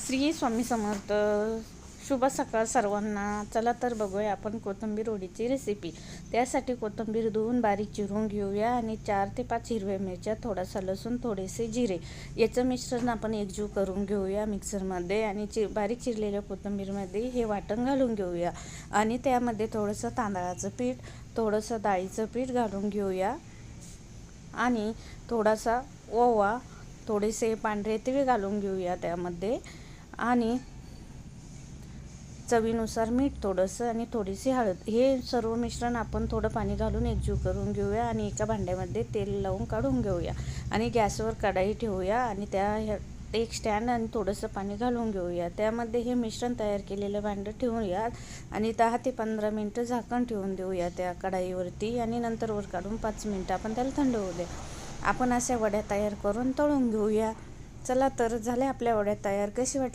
श्री स्वामी समर्थ. शुभ सकाळ सर्वांना. चला तर बघूया आपण कोथिंबीर वडीची रेसिपी. त्यासाठी कोथिंबीर धुवून बारीक चिरून घेऊया आणि 4 ते 5 हिरव्या मिरच्या, थोडासा लसूण, थोडेसे जिरे याचं मिश्रण आपण एकजीव करून घेऊया मिक्सरमध्ये. आणि बारीक चिरलेल्या कोथिंबीरमध्ये हे वाटण घालून घेऊया आणि त्यामध्ये थोडंसं तांदळाचं पीठ, थोडंसं डाळीचं पीठ घालून घेऊया आणि थोडासा ओवा, थोडेसे पांढरे तीळ घालून घेऊया त्यामध्ये आणि चवीनुसार मीठ थोडंसं आणि थोडीशी हळद. हे सर्व मिश्रण आपण थोडं पाणी घालून एकजीव करून घेऊया आणि एका भांड्यामध्ये तेल लावून काढून घेऊया आणि गॅसवर कढाई ठेवूया आणि एक स्टँड आणि थोडंसं पाणी घालून घेऊया. त्यामध्ये हे मिश्रण तयार केलेलं भांडं ठेवूया आणि 10 ते 15 मिनटं झाकण ठेवून देऊया त्या कढाईवरती आणि नंतर वर काढून 5 मिनटं आपण त्याला थंड होऊ दे. आपण अशा वड्या तयार करून तळून घेऊया. चला तर झाल्या आपल्या वड्या तयार. कशी वाटली